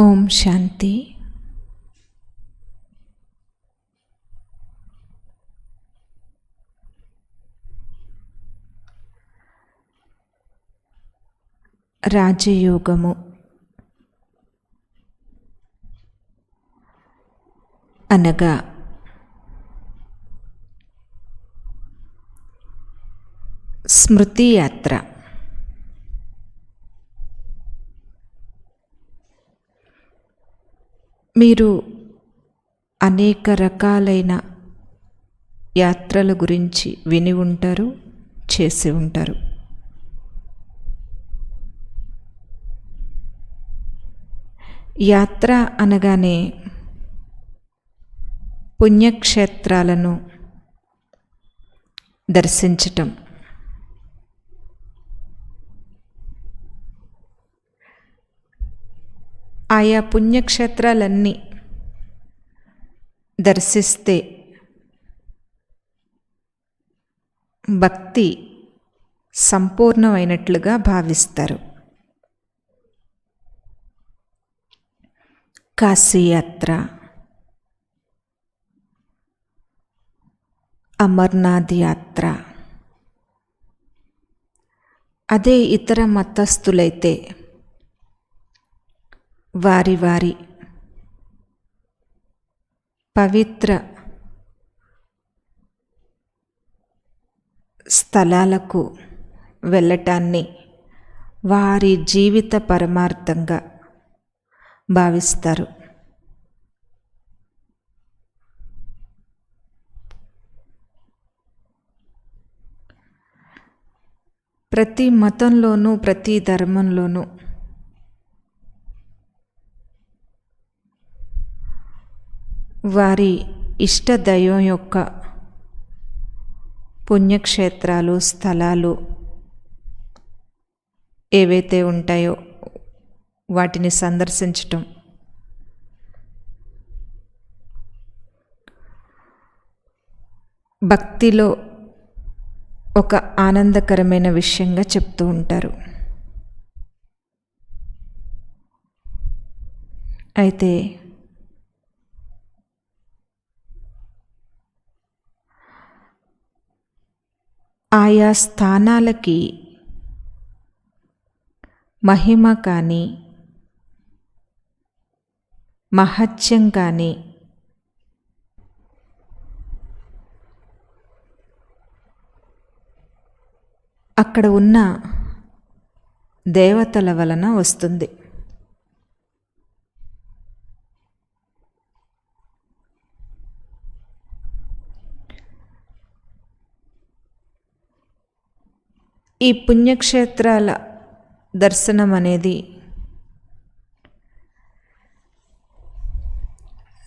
ఓం శాంతి. రాజయోగము అనగా స్మృతి యాత్ర. మీరు అనేక రకాలైన యాత్రల గురించి విని ఉంటారు, చేసి ఉంటారు. యాత్ర అనగానే పుణ్యక్షేత్రాలను దర్శించటం, ఆయా పుణ్యక్షేత్రాలన్నీ దర్శిస్తే భక్తి సంపూర్ణమైనట్లుగా భావిస్తారు. కాశీయాత్ర, అమర్నాథ్ యాత్ర. అదే ఇతర మతస్థులైతే వారి వారి పవిత్ర స్థలాలకు వెళ్ళటాన్ని వారి జీవిత పరమార్థంగా భావిస్తారు. ప్రతి మతంలోనూ ప్రతి ధర్మంలోనూ వారి ఇష్టదైవం యొక్క పుణ్యక్షేత్రాలు, స్థలాలు ఏవైతే ఉంటాయో వాటిని సందర్శించటం భక్తిలో ఒక ఆనందకరమైన విషయంగా చెప్తూ ఉంటారు. అయితే ఆయా స్థానాలకి మహిమ కానీ మహత్యం కానీ అక్కడ ఉన్న దేవతల వలన వస్తుంది. ఈ పుణ్యక్షేత్రాల దర్శనం అనేది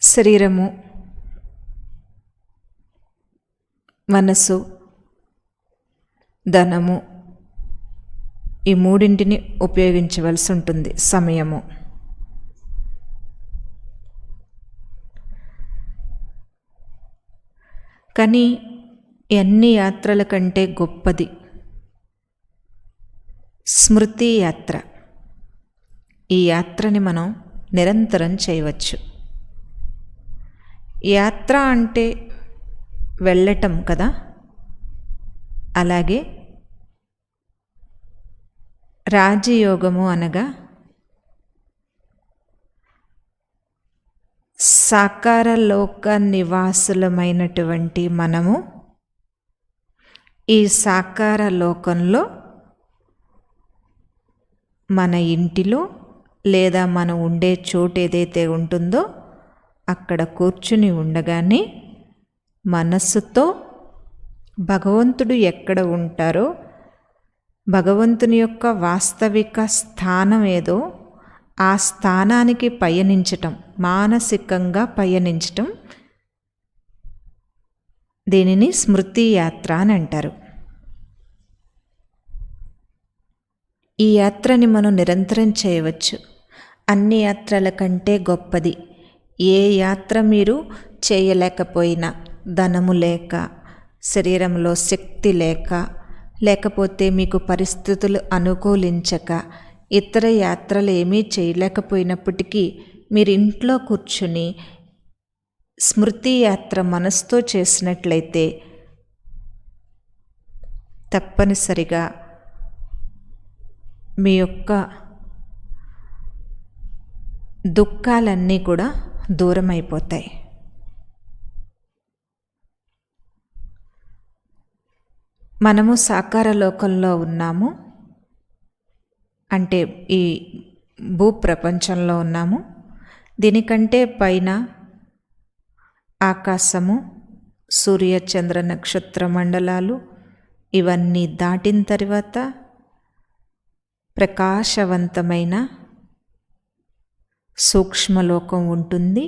శరీరము, మనసు, ధనము ఈ మూడింటిని ఉపయోగించవలసి ఉంటుంది. సమయము. కానీ అన్ని యాత్రల కంటే గొప్పది స్మృతి యాత్ర. ఈ యాత్రని మనం నిరంతరం చేయవచ్చు. యాత్ర అంటే వెళ్ళటం కదా. అలాగే రాజయోగము అనగా సాకార లోక నివాసులమైనటువంటి మనము ఈ సాకార లోకంలో మన ఇంటిలో లేదా మనం ఉండే చోటు ఏదైతే ఉంటుందో అక్కడ కూర్చుని ఉండగానే మనస్సుతో భగవంతుడు ఎక్కడ ఉంటారో, భగవంతుని యొక్క వాస్తవిక స్థానం ఏదో ఆ స్థానానికి పయనించటం, మానసికంగా పయనించటం, దీనిని స్మృతి యాత్ర అని అంటారు. ఈ యాత్రని మనం నిరంతరం చేయవచ్చు. అన్ని యాత్రల కంటే గొప్పది. ఏ యాత్ర మీరు చేయలేకపోయినా, ధనము లేక, శరీరంలో శక్తి లేకపోతే మీకు పరిస్థితులు అనుకూలించక ఇతర యాత్రలు ఏమీ చేయలేకపోయినప్పటికీ మీరు ఇంట్లో కూర్చుని స్మృతి యాత్ర మనసుతో చేసినట్లయితే తప్పనిసరిగా మీ యొక్క దుఃఖాలన్నీ కూడా దూరం అయిపోతాయి. మనము సాకార లోకంలో ఉన్నాము, అంటే ఈ భూప్రపంచంలో ఉన్నాము. దీనికంటే పైన ఆకాశము, సూర్య చంద్ర నక్షత్ర మండలాలు ఇవన్నీ దాటిన తర్వాత ప్రకాశవంతమైన సూక్ష్మలోకం ఉంటుంది.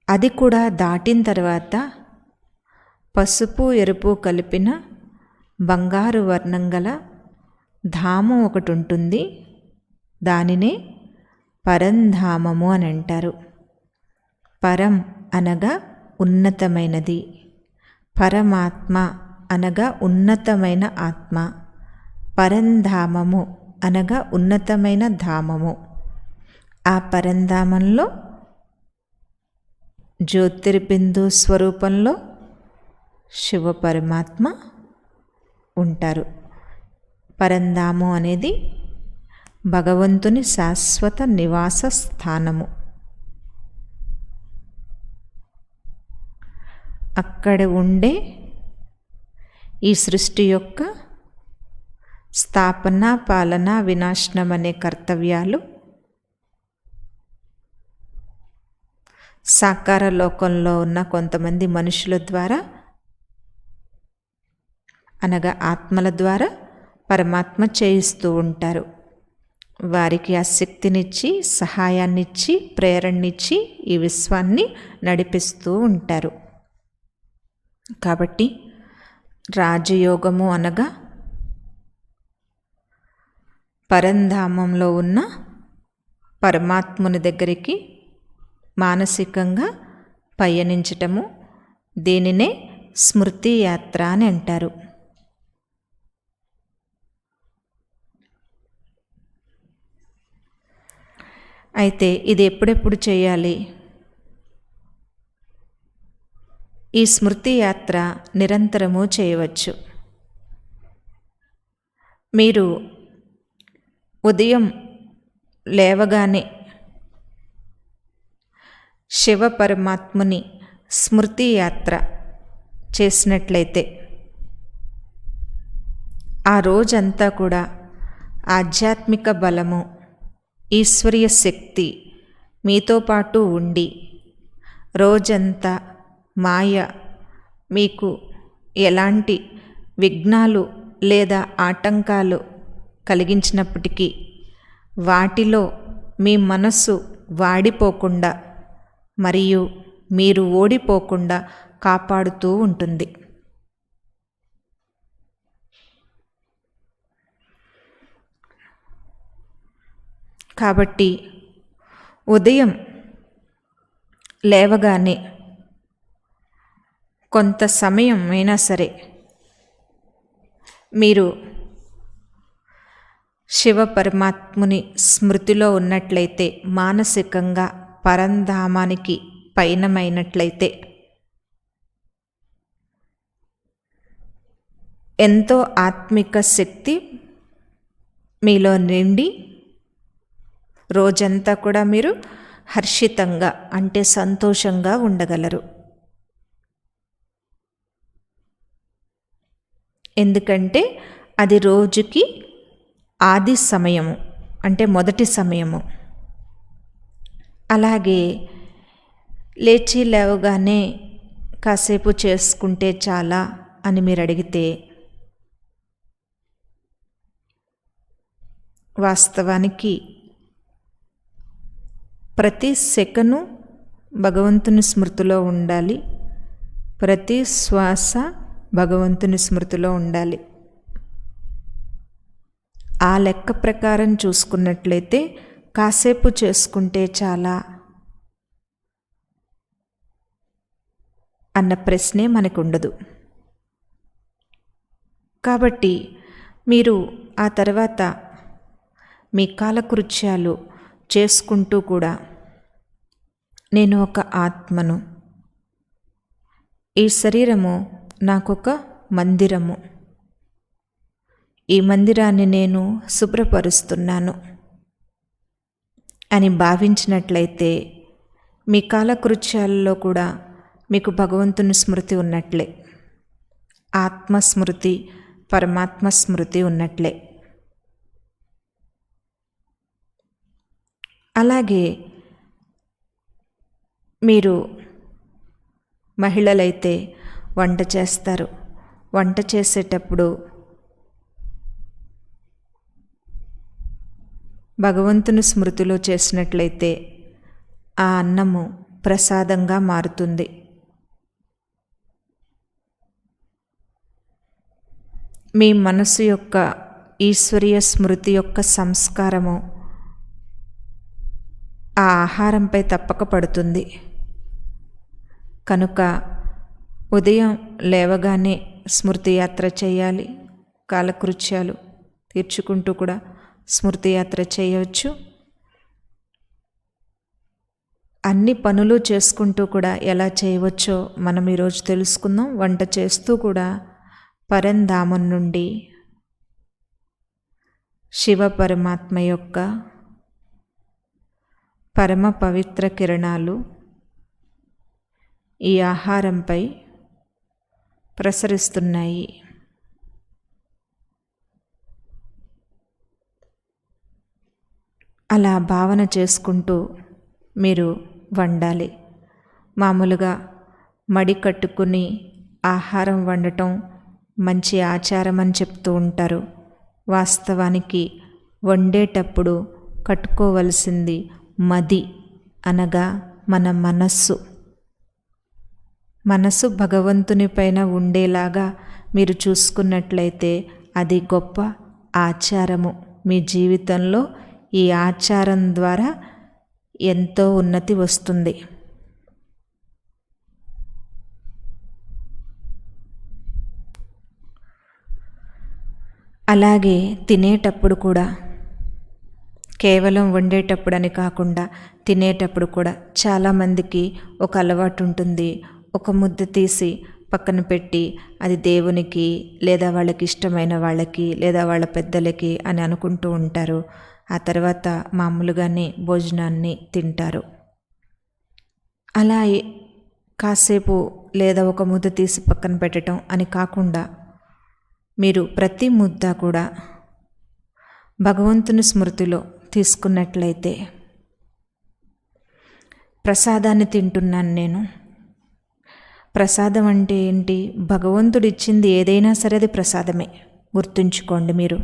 అది కూడా దాటిన తర్వాత పసుపు ఎరుపు కలిపిన బంగారు వర్ణం గల ధామం ఒకటి ఉంటుంది. దానినే పరంధామము అని అంటారు. పరం అనగా ఉన్నతమైనది, పరమాత్మ అనగా ఉన్నతమైన ఆత్మ, పరంధామము అనగా ఉన్నతమైన ధామము. ఆ పరంధామంలో జ్యోతిర్బిందు స్వరూపంలో శివ పరమాత్మ ఉంటారు. పరంధామం అనేది భగవంతుని శాశ్వత నివాస స్థానము. అక్కడ ఉండే ఈ సృష్టి యొక్క స్థాపన, పాలన, వినాశనం అనే కర్తవ్యాలు సాకార లోకంలో ఉన్న కొంతమంది మనుషుల ద్వారా అనగా ఆత్మల ద్వారా పరమాత్మ చేయిస్తూ ఉంటారు. వారికి ఆ శక్తినిచ్చి, సహాయాన్నిచ్చి, ప్రేరణనిచ్చి ఈ విశ్వాన్ని నడిపిస్తూ ఉంటారు. కాబట్టి రాజయోగము అనగా పరంధామంలో ఉన్న పరమాత్ముని దగ్గరికి మానసికంగా పయనించటము. దీనినే స్మృతి యాత్ర అని అంటారు. అయితే ఇది ఎప్పుడెప్పుడు చేయాలి? ఈ స్మృతి యాత్ర నిరంతరము చేయవచ్చు. మీరు ఉదయం లేవగానే శివ పరమాత్ముని స్మృతి యాత్ర చేసినట్లయితే ఆ రోజంతా కూడా ఆధ్యాత్మిక బలము, ఈశ్వరీయ శక్తి మీతో పాటు ఉండి రోజంతా మాయ మీకు ఎలాంటి విఘ్నాలు లేదా ఆటంకాలు కలిగించినప్పటికీ వాటిలో మీ మనస్సు వాడిపోకుండా మరియు మీరు ఓడిపోకుండా కాపాడుతూ ఉంటుంది. కాబట్టి ఉదయం లేవగానే కొంత సమయం అయినా సరే మీరు శివ పరమాత్ముని స్మృతిలో ఉన్నట్లయితే, మానసికంగా పరంధామానికి పయనమైనట్లయితే ఎంతో ఆత్మిక శక్తి మీలో నిండి రోజంతా కూడా మీరు హర్షితంగా అంటే సంతోషంగా ఉండగలరు. ఎందుకంటే అది రోజుకి ఆది సమయము, అంటే మొదటి సమయము. అలాగే లేచి లేవగానే కాసేపు చేసుకుంటే చాలా అని మీరు అడిగితే, వాస్తవానికి ప్రతి సెకను భగవంతుని స్మృతిలో ఉండాలి. ప్రతి శ్వాస భగవంతుని స్మృతిలో ఉండాలి. ఆ లెక్క ప్రకారం చూసుకున్నట్లయితే కాసేపు చేసుకుంటే చాలా అన్న ప్రశ్నే మనకు ఉండదు. కాబట్టి మీరు ఆ తర్వాత మీ కాలకృత్యాలు చేసుకుంటూ కూడా నేను ఒక ఆత్మను, ఈ శరీరము నాకొక మందిరము, ఈ మందిరాన్ని నేను శుభ్రపరుస్తున్నాను అని భావించినట్లయితే మీ కాలకృత్యాలలో కూడా మీకు భగవంతుని స్మృతి ఉన్నట్లే, ఆత్మస్మృతి, పరమాత్మ స్మృతి ఉన్నట్లే. అలాగే మీరు మహిళలైతే వంట చేస్తారు. వంట చేసేటప్పుడు భగవంతుని స్మృతిలో చేసినట్లయితే ఆ అన్నము ప్రసాదంగా మారుతుంది. మీ మనసు యొక్క ఈశ్వరీయ స్మృతి యొక్క సంస్కారము ఆ ఆహారంపై తప్పక పడుతుంది. కనుక ఉదయం లేవగానే స్మృతి యాత్ర చేయాలి. కాలకృత్యాలు తీర్చుకుంటూ కూడా స్మృతి యాత్ర చేయవచ్చు. అన్ని పనులు చేసుకుంటూ కూడా ఎలా చేయవచ్చో మనం ఈరోజు తెలుసుకుందాం. వంట చేస్తూ కూడా పరంధామం నుండి శివ పరమాత్మ యొక్క పరమ పవిత్ర కిరణాలు ఈ ఆహారంపై ప్రసరిస్తున్నాయి. అలా భావన చేసుకుంటూ మీరు వండాలి. మామూలుగా మడి కట్టుకుని ఆహారం వండటం మంచి ఆచారం అని చెప్తూ ఉంటారు. వాస్తవానికి వండేటప్పుడు కట్టుకోవలసింది మది, అనగా మన మనస్సు భగవంతుని పైన ఉండేలాగా మీరు చూసుకున్నట్లయితే అది గొప్ప ఆచారము. మీ జీవితంలో ఈ ఆచారం ద్వారా ఎంతో ఉన్నతి వస్తుంది. అలాగే తినేటప్పుడు కూడా కేవలం వండేటప్పుడు అని కాకుండా తినేటప్పుడు కూడా చాలామందికి ఒక అలవాటు ఉంటుంది. ఒక ముద్ద తీసి పక్కన పెట్టి అది దేవునికి లేదా వాళ్ళకి ఇష్టమైన వాళ్ళకి లేదా వాళ్ళ పెద్దలకి అని అనుకుంటూ ఉంటారు. ఆ తర్వాత మామూలుగానే భోజనాన్ని తింటారు. అలా కాసేపు లేదా ఒక ముద్ద తీసి పక్కన పెట్టడం అని కాకుండా మీరు ప్రతి ముద్ద కూడా భగవంతుని స్మృతిలో తీసుకున్నట్లయితే, ప్రసాదాన్ని తింటున్నాను నేను. ప్రసాదం అంటే ఏంటి? భగవంతుడు ఇచ్చింది ఏదైనా సరే అది ప్రసాదమే. గుర్తుంచుకోండి. మీరు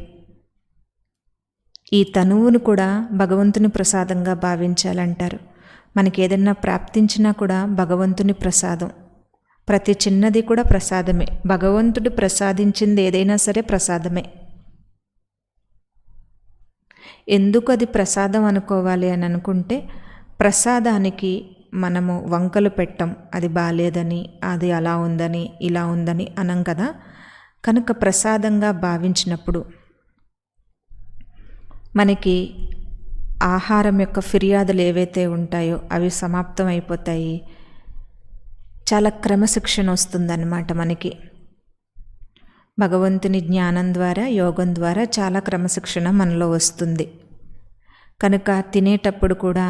ఈ తనువును కూడా భగవంతుని ప్రసాదంగా భావించాలంటారు. మనకి ఏదైనా ప్రాప్తించినా కూడా భగవంతుని ప్రసాదం. ప్రతి చిన్నది కూడా ప్రసాదమే. భగవంతుడు ప్రసాదించింది ఏదైనా సరే ప్రసాదమే. ఎందుకు అది ప్రసాదం అనుకోవాలి అని అనుకుంటే, ప్రసాదానికి మనము వంకలు పెట్టం. అది బాలేదని, అది అలా ఉందని, ఇలా ఉందని అనం కదా. కనుక ప్రసాదంగా భావించినప్పుడు మనకి ఆహారం యొక్క ఫిర్యాదులు ఏవైతే ఉంటాయో అవి సమాప్తం అయిపోతాయి. చాలా క్రమశిక్షణ వస్తుందన్నమాట మనకి. భగవంతుని జ్ఞానం ద్వారా, యోగం ద్వారా చాలా క్రమశిక్షణ మనలో వస్తుంది. కనుక తినేటప్పుడు కూడా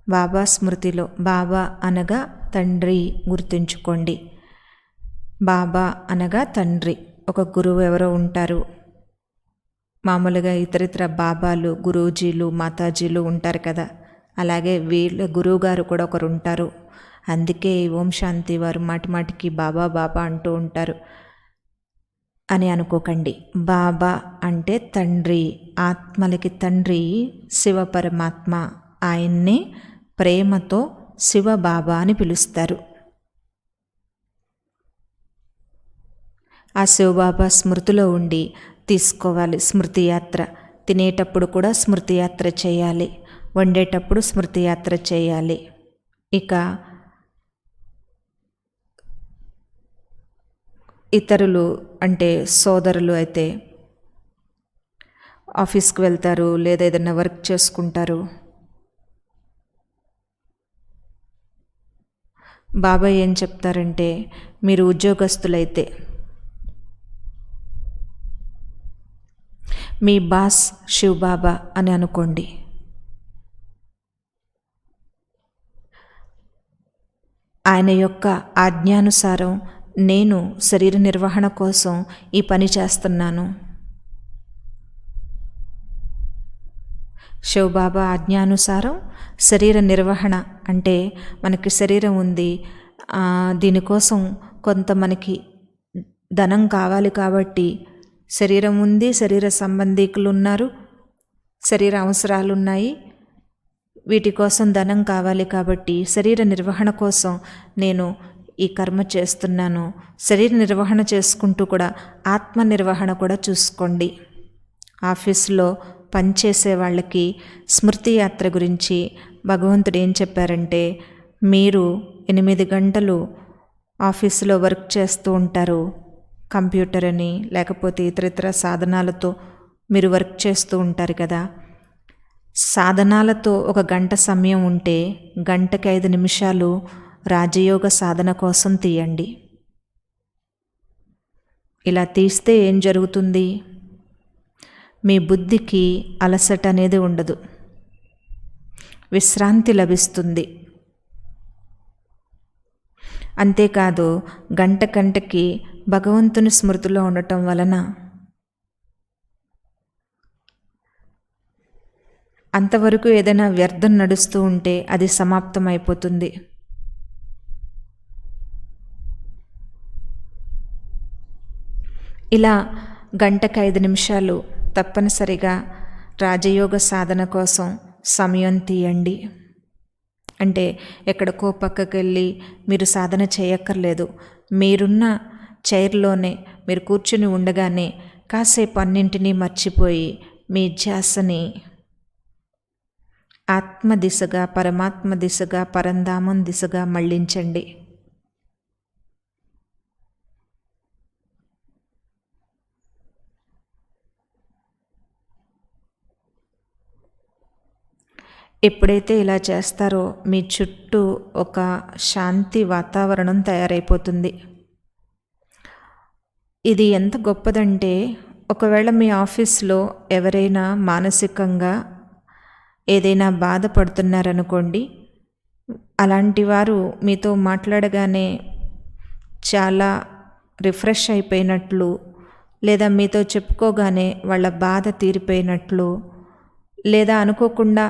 బాబా స్మృతిలో, బాబా అనగా తండ్రి గుర్తుంచుకోండి. బాబా అనగా తండ్రి. ఒక గురువు ఎవరో ఉంటారు. మామూలుగా ఇతరితర బాబాలు, గురూజీలు, మాతాజీలు ఉంటారు కదా. అలాగే వీళ్ళ గురువుగారు కూడా ఒకరు ఉంటారు. అందుకే ఓం శాంతి వారు మాటిమాటికి బాబా బాబా అంటూ ఉంటారు అని అనుకోకండి. బాబా అంటే తండ్రి, ఆత్మలకి తండ్రి శివ పరమాత్మ. ఆయన్నే ప్రేమతో శివ బాబా అని పిలుస్తారు. ఆ శివబాబా స్మృతిలో ఉండి తీసుకోవాలి స్మృతి యాత్ర. తినేటప్పుడు కూడా స్మృతి యాత్ర చేయాలి, వండేటప్పుడు స్మృతి యాత్ర చేయాలి. ఇక ఇతరులు అంటే సోదరులు అయితే ఆఫీస్కి వెళ్తారు, లేదా ఏదైనా వర్క్ చేసుకుంటారు. బాబా ఏం చెప్తారంటే, మీరు ఉద్యోగస్తులైతే మీ బాస్ శివ్ బాబా అని అనుకోండి. ఆయన యొక్క ఆజ్ఞానుసారం నేను శరీర నిర్వహణ కోసం ఈ పని చేస్తున్నాను. శివబాబా ఆజ్ఞానుసారం శరీర నిర్వహణ అంటే మనకి శరీరం ఉంది, దీనికోసం కొంత మనకి ధనం కావాలి కాబట్టి శరీరం ఉంది, శరీర సంబంధికులు ఉన్నారు, శరీర అవసరాలు ఉన్నాయి, వీటి కోసం ధనం కావాలి కాబట్టి శరీర నిర్వహణ కోసం నేను ఈ కర్మ చేస్తున్నాను. శరీర నిర్వహణ చేసుకుంటూ కూడా ఆత్మ నిర్వహణ కూడా చూసుకోండి. ఆఫీసులో పనిచేసే వాళ్ళకి స్మృతి యాత్ర గురించి భగవంతుడు ఏం చెప్పారంటే, మీరు 8 గంటలు ఆఫీసులో వర్క్ చేస్తూ ఉంటారు, కంప్యూటర్ అని లేకపోతే ఇతర సాధనాలతో మీరు వర్క్ చేస్తూ ఉంటారు కదా. సాధనాలతో 1 గంట సమయం ఉంటే గంటకి 5 నిమిషాలు రాజయోగ సాధన కోసం తీయండి. ఇలా తీస్తే ఏం జరుగుతుంది? మీ బుద్ధికి అలసట అనేది ఉండదు, విశ్రాంతి లభిస్తుంది. అంతేకాదు గంటకి భగవంతుని స్మృతిలో ఉండటం వలన అంతవరకు ఏదైనా వ్యర్థం నడుస్తూ ఉంటే అది సమాప్తం అయిపోతుంది. ఇలా గంటకి 5 నిమిషాలు తప్పనిసరిగా రాజయోగ సాధన కోసం సమయం తీయండి. అంటే ఎక్కడికో పక్కకి వెళ్ళి మీరు సాధన చేయక్కర్లేదు. మీరున్న చైర్లోనే మీరు కూర్చుని ఉండగానే కాసేపు అన్నింటినీ మర్చిపోయి మీ ధ్యాసని ఆత్మ దిశగా, పరమాత్మ దిశగా, పరంధామం దిశగా మళ్లించండి. ఎప్పుడైతే ఇలా చేస్తారో మీ చుట్టూ ఒక శాంతి వాతావరణం తయారైపోతుంది. ఇది ఎంత గొప్పదంటే, ఒకవేళ మీ ఆఫీస్లో ఎవరైనా మానసికంగా ఏదైనా బాధపడుతున్నారనుకోండి, అలాంటి వారు మీతో మాట్లాడగానే చాలా రిఫ్రెష్ అయిపోయినట్లు, లేదా మీతో చెప్పుకోగానే వాళ్ళ బాధ తీరిపోయినట్లు, లేదా అనుకోకుండా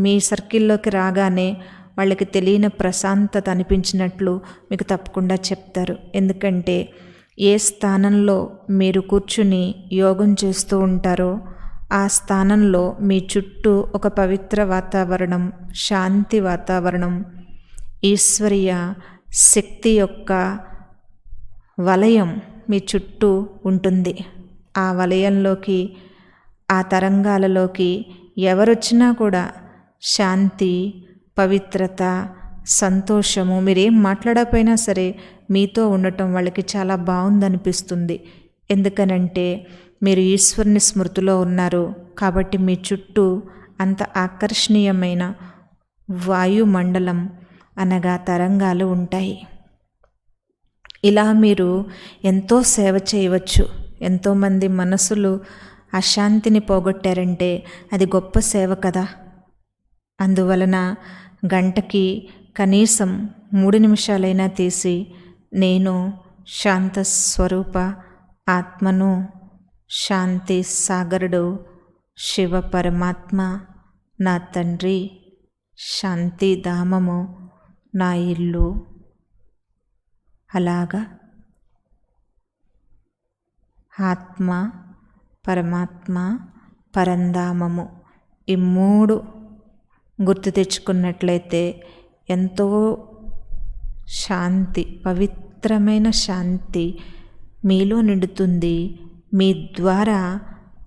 మీ సర్కిల్లోకి రాగానే వాళ్ళకి తెలియని ప్రశాంతత అనిపించినట్లు మీకు తప్పకుండా చెప్తారు. ఎందుకంటే ఏ స్థానంలో మీరు కూర్చుని యోగం చేస్తూ ఉంటారో ఆ స్థానంలో మీ చుట్టూ ఒక పవిత్ర వాతావరణం, శాంతి వాతావరణం, ఈశ్వరీయ శక్తి యొక్క వలయం మీ చుట్టూ ఉంటుంది. ఆ వలయంలోకి, ఆ తరంగాలలోకి ఎవరొచ్చినా కూడా శాంతి, పవిత్రత, సంతోషము, మీరేం మాట్లాడకపోయినా సరే మీతో ఉండటం వాళ్ళకి చాలా బాగుందనిపిస్తుంది. ఎందుకనంటే మీరు ఈశ్వరుని స్మృతిలో ఉన్నారు కాబట్టి మీ చుట్టూ అంత ఆకర్షణీయమైన వాయుమండలం అనగా తరంగాలు ఉంటాయి. ఇలా మీరు ఎంతో సేవ చేయవచ్చు. ఎంతోమంది మనసులు అశాంతిని పోగొట్టారంటే అది గొప్ప సేవ కదా. అందువలన గంటకి కనీసం 3 నిమిషాలైనా తీసి నేను శాంత స్వరూప ఆత్మను, శాంతి సాగరుడు శివ పరమాత్మ, నా తండ్రి, శాంతి ధామము నా ఇల్లు, అలాగా ఆత్మ, పరమాత్మ, పరంధామము ఈ 3 గుర్తు తెచ్చుకున్నట్లయితే ఎంతో శాంతి, పవిత్రమైన శాంతి మీలో నిండుతుంది. మీ ద్వారా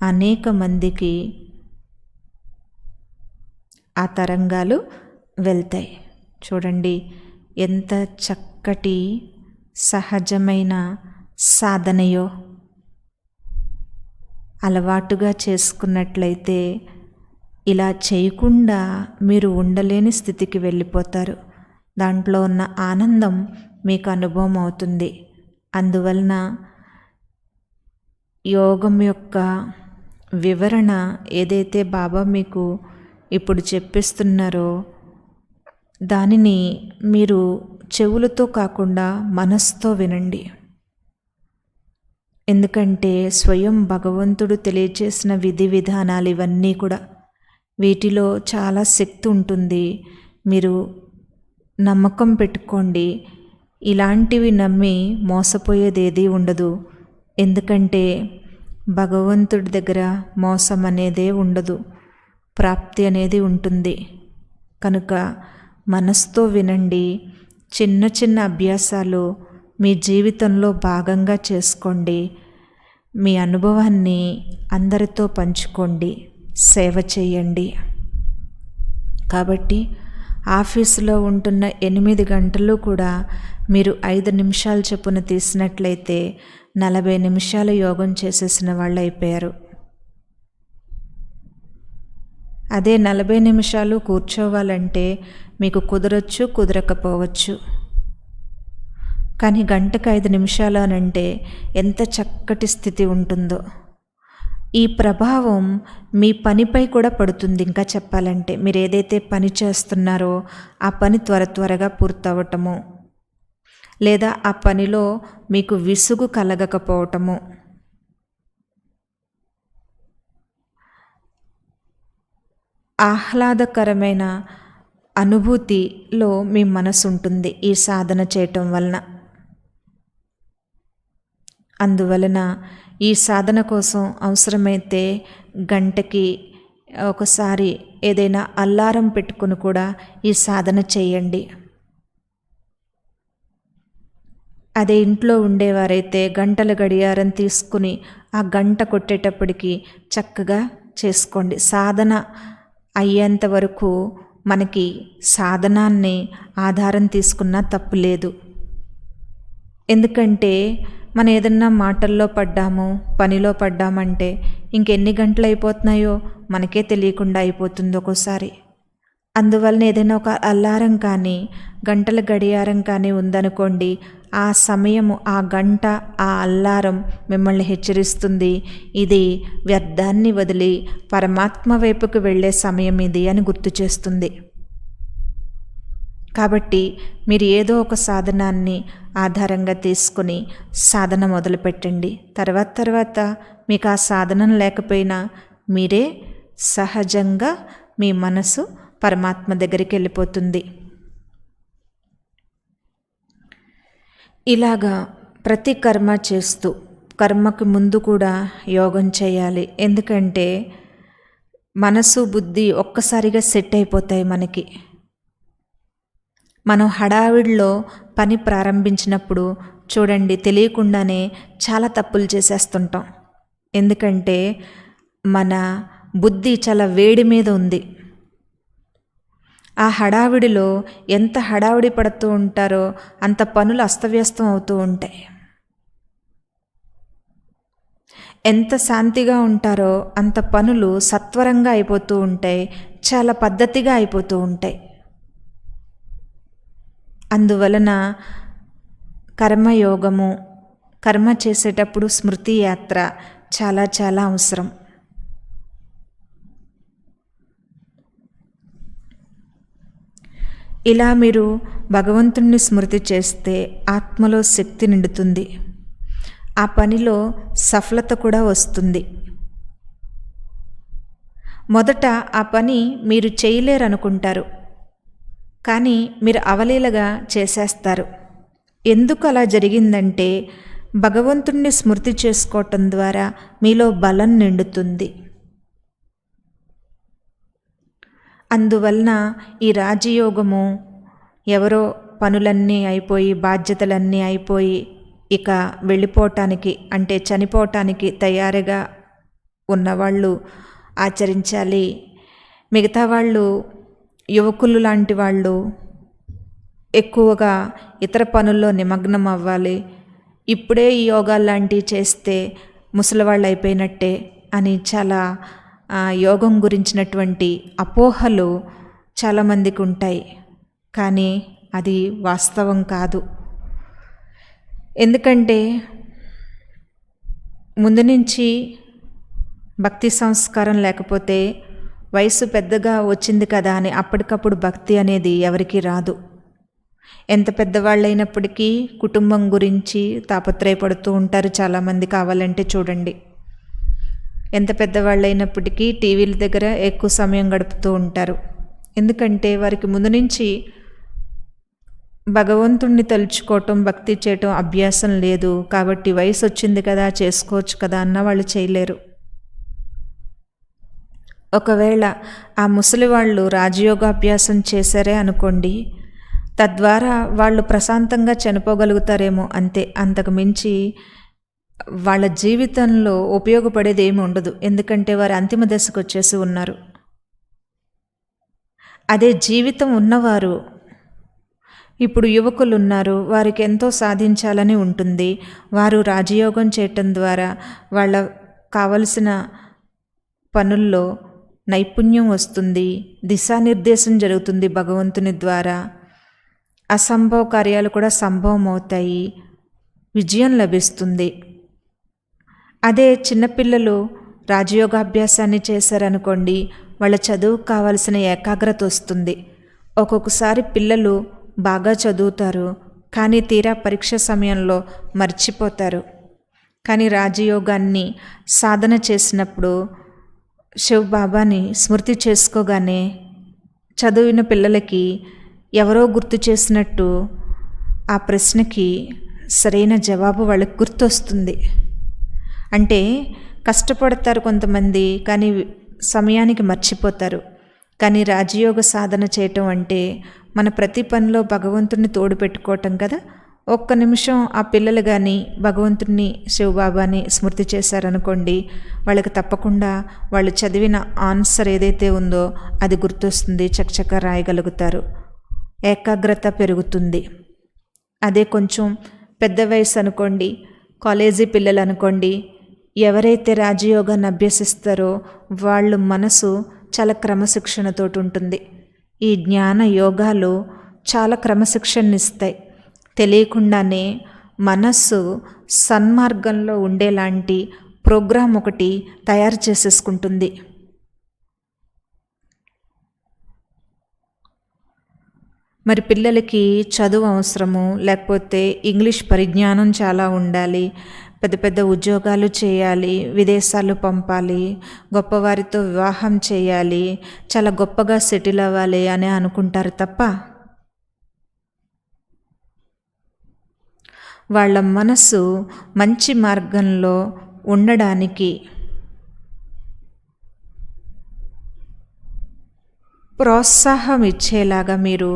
అనేక మందికి ఆ తరంగాలు వెళ్తాయి. చూడండి ఎంత చక్కటి సహజమైన సాధనయో అలవాటుగా చేసుకున్నట్లయితే ఇలా చేయకుండా మీరు ఉండలేని స్థితికి వెళ్ళిపోతారు. దాంట్లో ఉన్న ఆనందం మీకు అనుభవం అవుతుంది. అందువలన యోగం యొక్క వివరణ ఏదైతే బాబా మీకు ఇప్పుడు చెప్పిస్తున్నారో దానిని మీరు చెవులతో కాకుండా మనస్సుతో వినండి. ఎందుకంటే స్వయం భగవంతుడు తెలియచేసిన విధి విధానాలు ఇవన్నీ కూడా, వీటిలో చాలా శక్తి ఉంటుంది. మీరు నమ్మకం పెట్టుకోండి. ఇలాంటివి నమ్మి మోసపోయేది ఏదీ ఉండదు. ఎందుకంటే భగవంతుడి దగ్గర మోసం అనేదే ఉండదు, ప్రాప్తి అనేది ఉంటుంది. కనుక మనసుతో వినండి. చిన్న చిన్న అభ్యాసాలు మీ జీవితంలో భాగంగా చేసుకోండి. మీ అనుభవాన్ని అందరితో పంచుకోండి, సేవ చేయండి. కాబట్టి ఆఫీసులో ఉంటున్న 8 గంటలు కూడా మీరు 5 నిమిషాలు చొప్పున తీసినట్లయితే 40 నిమిషాలు యోగం చేసేసిన వాళ్ళు అయిపోయారు. అదే 40 నిమిషాలు కూర్చోవాలంటే మీకు కుదరచ్చు, కుదరకపోవచ్చు. కానీ గంటకు 5 నిమిషాలు అనంటే ఎంత చక్కటి స్థితి ఉంటుందో. ఈ ప్రభావం మీ పనిపై కూడా పడుతుంది. ఇంకా చెప్పాలంటే మీరు ఏదైతే పని చేస్తున్నారో ఆ పని త్వరగా పూర్తవటము, లేదా ఆ పనిలో మీకు విసుగు కలగకపోవటము, ఆహ్లాదకరమైన అనుభూతిలో మీ మనసు ఉంటుంది ఈ సాధన చేయటం వలన. అందువలన ఈ సాధన కోసం అవసరమైతే గంటకి ఒకసారి ఏదైనా అలారం పెట్టుకుని కూడా ఈ సాధన చేయండి. అదే ఇంట్లో ఉండేవారైతే గంటల గడియారం తీసుకుని ఆ గంట కొట్టేటప్పటికి చక్కగా చేసుకోండి. సాధన అయ్యేంత వరకు మనకి సాధనాన్ని ఆధారం తీసుకున్నా తప్పు లేదు. ఎందుకంటే మనం ఏదన్నా మాటల్లో పడ్డాము, పనిలో పడ్డామంటే ఇంకెన్ని గంటలు అయిపోతున్నాయో మనకే తెలియకుండా అయిపోతుంది ఒక్కోసారి. అందువలన ఏదైనా ఒక అలారం కానీ గంటల గడియారం కానీ ఉందనుకోండి, ఆ సమయము, ఆ గంట, ఆ అలారం మిమ్మల్ని హెచ్చరిస్తుంది, ఇది వ్యర్థాన్ని వదిలి పరమాత్మ వైపుకు వెళ్ళే సమయం ఇది అని గుర్తు చేస్తుంది. కాబట్టి మీరు ఏదో ఒక సాధనాన్ని ఆధారంగా తీసుకుని సాధన మొదలుపెట్టండి. తర్వాత మీకు ఆ సాధనం లేకపోయినా మీరే సహజంగా మీ మనసు పరమాత్మ దగ్గరికి వెళ్ళిపోతుంది. ఇలాగా ప్రతి కర్మ చేస్తూ, కర్మకు ముందు కూడా యోగం చేయాలి. ఎందుకంటే మనసు బుద్ధి ఒక్కసారిగా సెట్ అయిపోతాయి మనకి. మనం హడావిడిలో పని ప్రారంభించినప్పుడు చూడండి, తెలియకుండానే చాలా తప్పులు చేసేస్తుంటాం. ఎందుకంటే మన బుద్ధి చాలా వేడి మీద ఉంది. ఆ హడావిడిలో ఎంత హడావిడి పడుతూ ఉంటారో అంత పనులు అస్తవ్యస్తం అవుతూ ఉంటాయి. ఎంత శాంతిగా ఉంటారో అంత పనులు సత్వరంగా అయిపోతూ ఉంటాయి, చాలా పద్ధతిగా అయిపోతూ ఉంటాయి. అందువలన కర్మయోగము, కర్మ చేసేటప్పుడు స్మృతి యాత్ర చాలా చాలా అవసరం. ఇలా మీరు భగవంతుణ్ణి స్మృతి చేస్తే ఆత్మలో శక్తి నిండుతుంది, ఆ పనిలో సఫలత కూడా వస్తుంది. మొదట ఆ పని మీరు చేయలేరనుకుంటారు, కానీ మీరు అవలీలగా చేసేస్తారు. ఎందుకు అలా జరిగిందంటే భగవంతుణ్ణి స్మృతి చేసుకోవటం ద్వారా మీలో బలం నిండుతుంది. అందువలన ఈ రాజయోగము ఎవరో పనులన్నీ అయిపోయి, బాధ్యతలన్నీ అయిపోయి ఇక వెళ్ళిపోవటానికి అంటే చనిపోవటానికి తయారుగా ఉన్నవాళ్ళు ఆచరించాలి. మిగతా వాళ్ళు, యువకులు లాంటి వాళ్ళు ఎక్కువగా ఇతర పనుల్లో నిమగ్నం అవ్వాలి. ఇప్పుడే ఈ యోగాలు లాంటివి చేస్తే ముసలివాళ్ళు అయిపోయినట్టే అని చాలా యోగం గురించినటువంటి అపోహలు చాలామందికి ఉంటాయి. కానీ అది వాస్తవం కాదు. ఎందుకంటే ముందు నుంచి భక్తి సంస్కారం లేకపోతే వయసు పెద్దగా వచ్చింది కదా అని అప్పటికప్పుడు భక్తి అనేది ఎవరికీ రాదు. ఎంత పెద్దవాళ్ళైనప్పటికీ కుటుంబం గురించి తాపత్రయపడుతూ ఉంటారు చాలామంది. కావాలంటే చూడండి, ఎంత పెద్దవాళ్ళైనప్పటికీ టీవీల దగ్గర ఎక్కువ సమయం గడుపుతూ ఉంటారు. ఎందుకంటే వారికి ముందు నుంచి భగవంతుణ్ణి తలుచుకోవటం, భక్తి చేయటం అభ్యాసం లేదు. కాబట్టి వయసు వచ్చింది కదా, చేసుకోవచ్చు కదా అన్న వాళ్ళు చేయలేరు. ఒకవేళ ఆ ముసలి వాళ్ళు రాజయోగాభ్యాసం చేశారే అనుకోండి, తద్వారా వాళ్ళు ప్రశాంతంగా చనిపోగలుగుతారేమో అంతే. అంతకు మించి వాళ్ళ జీవితంలో ఉపయోగపడేది ఏమి ఉండదు. ఎందుకంటే వారు అంతిమ దశకు వచ్చేసి ఉన్నారు. అదే జీవితం ఉన్నవారు, ఇప్పుడు యువకులు ఉన్నారు, వారికి ఎంతో సాధించాలని ఉంటుంది. వారు రాజయోగం చేయటం ద్వారా వాళ్ళ కావలసిన పనుల్లో నైపుణ్యం వస్తుంది, దిశానిర్దేశం జరుగుతుంది భగవంతుని ద్వారా. అసంభవ కార్యాలు కూడా సంభవం అవుతాయి, విజయం లభిస్తుంది. అదే చిన్నపిల్లలు రాజయోగాభ్యాసాన్ని చేశారనుకోండి, వాళ్ళ చదువుకు కావలసిన ఏకాగ్రత వస్తుంది. ఒక్కొక్కసారి పిల్లలు బాగా చదువుతారు, కానీ తీరా పరీక్ష సమయంలో మర్చిపోతారు. కానీ రాజయోగాన్ని సాధన చేసినప్పుడు శివబాబాని స్మృతి చేసుకోగానే చదివిన పిల్లలకి ఎవరో గుర్తు చేసినట్టు ఆ ప్రశ్నకి సరైన జవాబు వాళ్ళకి గుర్తొస్తుంది. అంటే కష్టపడతారు కొంతమంది, కానీ సమయానికి మర్చిపోతారు. కానీ రాజయోగ సాధన చేయటం అంటే మన ప్రతి పనిలో భగవంతుడిని తోడు పెట్టుకోవటం కదా. ఒక్క నిమిషం ఆ పిల్లలు కానీ భగవంతుడిని, శివబాబాని స్మృతి చేశారనుకోండి, వాళ్ళకి తప్పకుండా వాళ్ళు చదివిన ఆన్సర్ ఏదైతే ఉందో అది గుర్తొస్తుంది, చకచకా రాయగలుగుతారు, ఏకాగ్రత పెరుగుతుంది. అదే కొంచెం పెద్ద వయసు అనుకోండి, కాలేజీ పిల్లలు అనుకోండి, ఎవరైతే రాజయోగాన్ని అభ్యసిస్తారో వాళ్ళు మనసు చాలా క్రమశిక్షణతో ఉంటుంది. ఈ జ్ఞాన యోగాలు చాలా క్రమశిక్షణనిస్తాయి. తెలియకుండానే మనస్సు సన్మార్గంలో ఉండేలాంటి ప్రోగ్రాం ఒకటి తయారు చేసేసుకుంటుంది. మరి పిల్లలకి చదువు అవసరము, లేకపోతే ఇంగ్లీష్ పరిజ్ఞానం చాలా ఉండాలి, పెద్ద పెద్ద ఉద్యోగాలు చేయాలి, విదేశాలు పంపాలి, గొప్పవారితో వివాహం చేయాలి, చాలా గొప్పగా సెటిల్ అవ్వాలి అని అనుకుంటారు తప్ప వాళ్ళ మనసు మంచి మార్గంలో ఉండడానికి ప్రోత్సాహం ఇచ్చేలాగా మీరు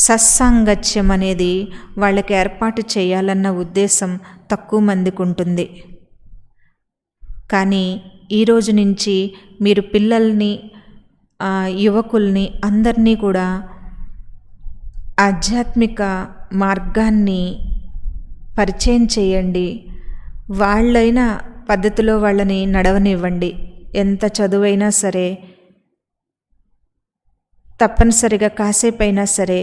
సత్సాంగత్యం అనేది వాళ్ళకి ఏర్పాటు చేయాలన్న ఉద్దేశం తక్కువ మందికి ఉంటుంది. కానీ ఈరోజు నుంచి మీరు పిల్లల్ని, యువకుల్ని అందరినీ కూడా ఆధ్యాత్మిక మార్గాన్ని పరిచయం చేయండి. వాళ్ళైన పద్ధతిలో వాళ్ళని నడవనివ్వండి. ఎంత చదువైనా సరే, తప్పనిసరిగా కాసేపైనా సరే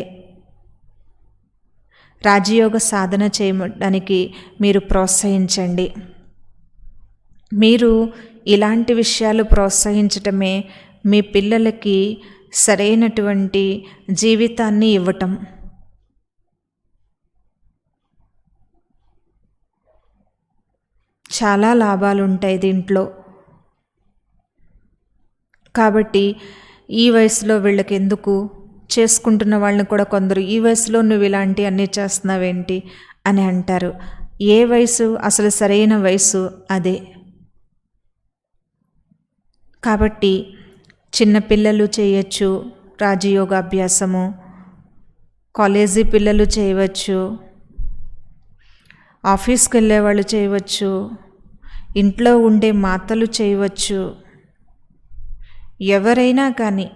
రాజయోగ సాధన చేయడానికి మీరు ప్రోత్సహించండి. మీరు ఇలాంటి విషయాలు ప్రోత్సహించటమే మీ పిల్లలకి సరైనటువంటి జీవితాన్ని ఇవ్వటం. చాలా లాభాలు ఉంటాయి దీంట్లో. కాబట్టి ఈ వయసులో వీళ్ళకి ఎందుకు, చేసుకుంటున్న వాళ్ళని కూడా కొందరు ఈ వయసులో నువ్వు ఇలాంటి అన్నీ చేస్తున్నావేంటి అని అంటారు. ఏ వయసు అసలు సరైన వయసు అదే. కాబట్టి చిన్నపిల్లలు చేయొచ్చు రాజయోగాభ్యాసము, కాలేజీ పిల్లలు చేయవచ్చు, ఆఫీస్కి వెళ్ళే వాళ్ళు చేయవచ్చు, ఇంట్లో ఉండే మాతలు చేయవచ్చు, ఎవరైనా కానీ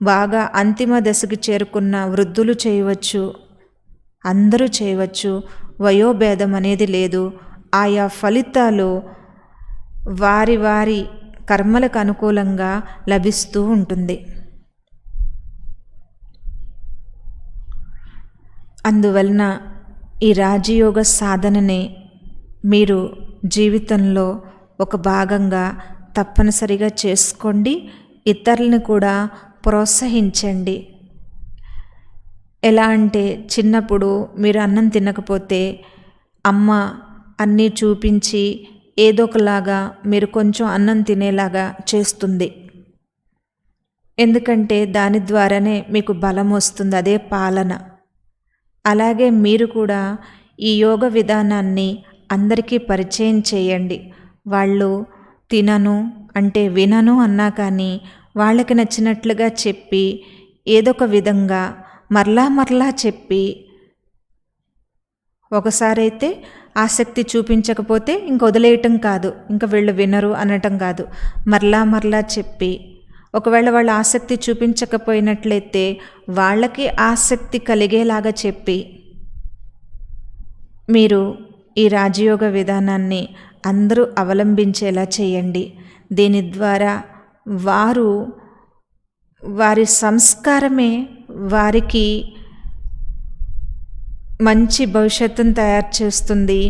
బాగా అంతిమ దశకు చేరుకున్న వృద్ధులు చేయవచ్చు, అందరూ చేయవచ్చు. వయోభేదం అనేది లేదు. ఆయా ఫలితాలు వారి వారి కర్మలకు అనుకూలంగా లభిస్తూ ఉంటుంది. అందువలన ఈ రాజయోగ సాధనని మీరు జీవితంలో ఒక భాగంగా తప్పనిసరిగా చేసుకోండి. ఇతరులను కూడా ప్రోత్సహించండి. ఎలా అంటే, చిన్నప్పుడు మీరు అన్నం తినకపోతే అమ్మ అన్నీ చూపించి ఏదో ఒకలాగా మీరు కొంచెం అన్నం తినేలాగా చేస్తుంది. ఎందుకంటే దాని ద్వారానే మీకు బలం వస్తుంది, అదే పాలన. అలాగే మీరు కూడా ఈ యోగ విధానాన్ని అందరికీ పరిచయం చేయండి. వాళ్ళు తినను అంటే వినను అన్నా కానీ వాళ్ళకి నచ్చినట్లుగా చెప్పి ఏదో ఒక విధంగా మరలా చెప్పి, ఒకసారైతే ఆసక్తి చూపించకపోతే ఇంక వదిలేయటం కాదు, ఇంకా వీళ్ళు వినరు అనటం కాదు, మరలా చెప్పి, ఒకవేళ వాళ్ళు ఆసక్తి చూపించకపోయినట్లయితే వాళ్ళకి ఆసక్తి కలిగేలాగా చెప్పి మీరు ఈ రాజయోగ విధానాన్ని అందరూ అవలంబించేలా చేయండి. దీని ద్వారా వారి సంస్కారమే వారికి మంచి భవిష్యత్తును తయారు చేస్తుంది.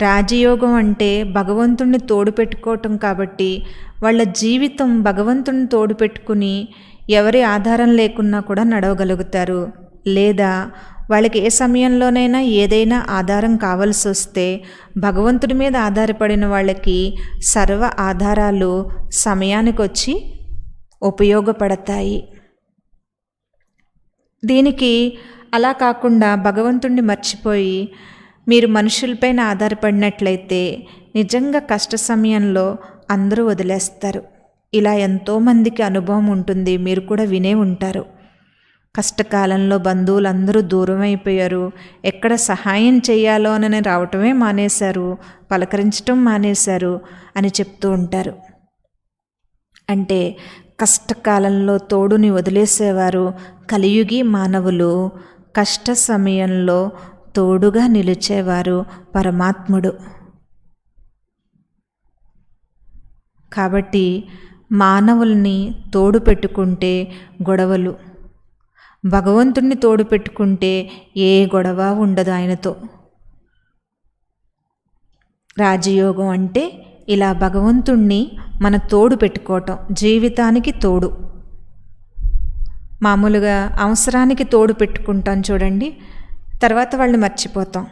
రాజయోగం అంటే భగవంతుణ్ణి తోడు పెట్టుకోవటం కాబట్టి వాళ్ళ జీవితం భగవంతుని తోడు పెట్టుకుని ఎవరి ఆధారం లేకున్నా కూడా నడవగలుగుతారు. లేదా వాళ్ళకి ఏ సమయంలోనైనా ఏదైనా ఆధారం కావాల్సి వస్తే భగవంతుడి మీద ఆధారపడిన వాళ్ళకి సర్వ ఆధారాలు సమయానికి వచ్చి ఉపయోగపడతాయి. దీనికి అలా కాకుండా భగవంతుణ్ణి మర్చిపోయి మీరు మనుషులపైన ఆధారపడినట్లయితే నిజంగా కష్ట సమయంలో అందరూ వదిలేస్తారు. ఇలా ఎంతోమందికి అనుభవం ఉంటుంది, మీరు కూడా వినే ఉంటారు. కష్టకాలంలో బంధువులందరూ దూరం అయిపోయారు, ఎక్కడ సహాయం చేయాలో అని రావటమే మానేశారు, పలకరించటం మానేశారు అని చెప్తూ ఉంటారు. అంటే కష్టకాలంలో తోడుని వదిలేసేవారు కలియుగి మానవులు, కష్ట సమయంలో తోడుగా నిలిచేవారు పరమాత్ముడు. కాబట్టి మానవుల్ని తోడు పెట్టుకుంటే గొడవలు, భగవంతుణ్ణి తోడు పెట్టుకుంటే ఏ గొడవ ఉండదు ఆయనతో. రాజయోగం అంటే ఇలా భగవంతుణ్ణి మన తోడు పెట్టుకోవటం, జీవితానికి తోడు. మామూలుగా అవసరానికి తోడు పెట్టుకుంటాం చూడండి, తర్వాత వాళ్ళని మర్చిపోతాం.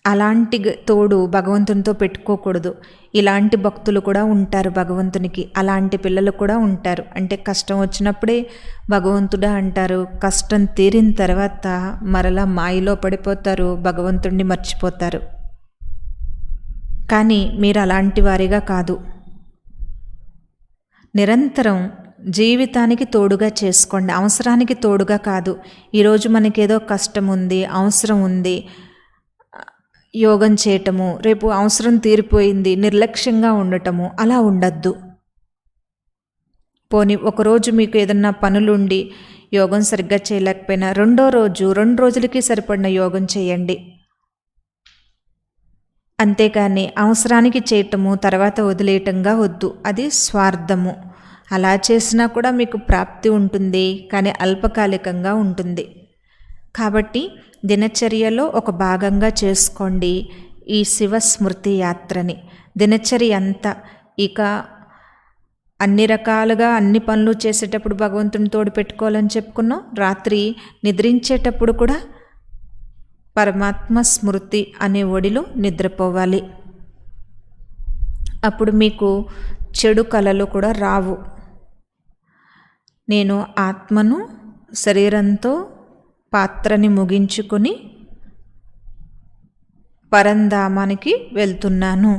అలాంటి తోడు భగవంతునితో పెట్టుకోకూడదు. ఇలాంటి భక్తులు కూడా ఉంటారు భగవంతునికి, అలాంటి పిల్లలు కూడా ఉంటారు. అంటే కష్టం వచ్చినప్పుడే భగవంతుడా అంటారు, కష్టం తీరిన తర్వాత మరలా మాయలో పడిపోతారు, భగవంతుణ్ణి మర్చిపోతారు. కానీ మీరు అలాంటి వారిగా కాదు. నిరంతరం జీవితానికి తోడుగా చేసుకోండి, అవసరానికి తోడుగా కాదు. ఈరోజు మనకేదో కష్టం ఉంది, అవసరం ఉంది, యోగం చేయటము, రేపు అవసరం తీరిపోయింది నిర్లక్ష్యంగా ఉండటము, అలా ఉండద్దు. పోనీ ఒకరోజు మీకు ఏదన్నా పనులుండి యోగం సరిగ్గా చేయలేకపోయినా 2 రోజులకి సరిపడిన యోగం చేయండి. అంతేకాని అవసరానికి చేయటము తర్వాత వదిలేయటంగా వద్దు, అది స్వార్థము. అలా చేసినా కూడా మీకు ప్రాప్తి ఉంటుంది, కానీ అల్పకాలికంగా ఉంటుంది. కాబట్టి దినచర్యలో ఒక భాగంగా చేసుకోండి ఈ శివస్మృతి యాత్రని. దినచర్య అంతా ఇక అన్ని రకాలుగా అన్ని పనులు చేసేటప్పుడు భగవంతుని తోడు పెట్టుకోవాలని చెప్పుకున్నాం. రాత్రి నిద్రించేటప్పుడు కూడా పరమాత్మ స్మృతి అనే ఒడిలో నిద్రపోవాలి. అప్పుడు మీకు చెడు కలలు కూడా రావు. నేను ఆత్మను శరీరంతో పాత్రని ముగించుకొని పరంధామానికి వెళ్తున్నాను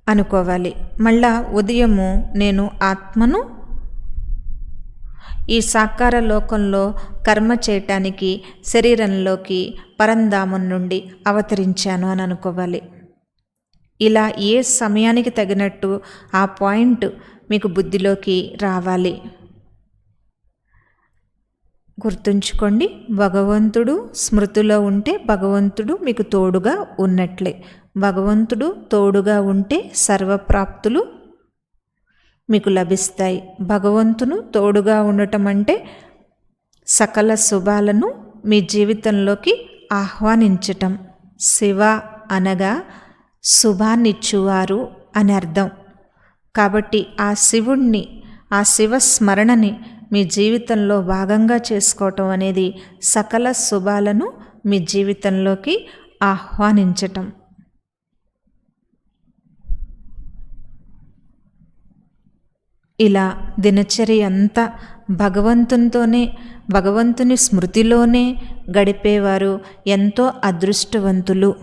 అనుకోవాలి. మళ్ళా ఉదయము నేను ఆత్మను ఈ సాకార లోకంలో కర్మ చేయటానికి శరీరంలోకి పరంధామం నుండి అవతరించాను అని అనుకోవాలి. ఇలా ఏ సమయానికి తగినట్టు ఆ పాయింట్ మీకు బుద్ధిలోకి రావాలి. గుర్తుంచుకోండి, భగవంతుడు స్మృతిలో ఉంటే భగవంతుడు మీకు తోడుగా ఉన్నట్లే. భగవంతుడు తోడుగా ఉంటే సర్వప్రాప్తులు మీకు లభిస్తాయి. భగవంతును తోడుగా ఉండటం అంటే సకల శుభాలను మీ జీవితంలోకి ఆహ్వానించటం. శివ అనగా శుభాన్నిచ్చువారు అని అర్థం. కాబట్టి ఆ శివుణ్ణి, ఆ శివ స్మరణని మీ జీవితంలో భాగంగా చేసుకోవటం అనేది సకల శుభాలను మీ జీవితంలోకి ఆహ్వానించటం. ఇలా దినచర్య అంతా భగవంతునితోనే, భగవంతుని స్మృతిలోనే గడిపేవారు ఎంతో అదృష్టవంతులు.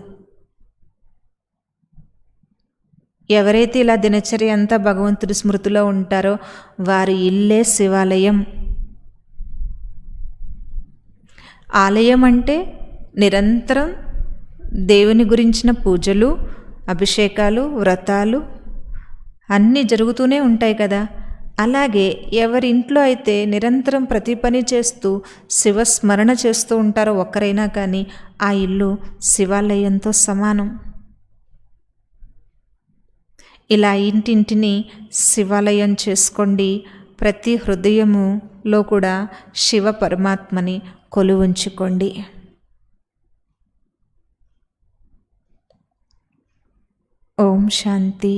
ఎవరైతే ఇలా దినచర్య అంతా భగవంతుడి స్మృతిలో ఉంటారో వారి ఇల్లే శివాలయం. ఆలయం అంటే నిరంతరం దేవుని గురించిన పూజలు, అభిషేకాలు, వ్రతాలు అన్నీ జరుగుతూనే ఉంటాయి కదా. అలాగే ఎవరి ఇంట్లో అయితే నిరంతరం ప్రతి పని చేస్తూ శివస్మరణ చేస్తూ ఉంటారో ఒక్కరైనా కానీ ఆ ఇల్లు శివాలయంతో సమానం. ఇలా ఇంటింటిని శివాలయం చేసుకోండి. ప్రతి హృదయములో కూడా శివ పరమాత్మని కొలువుంచుకోండి. ఓం శాంతి.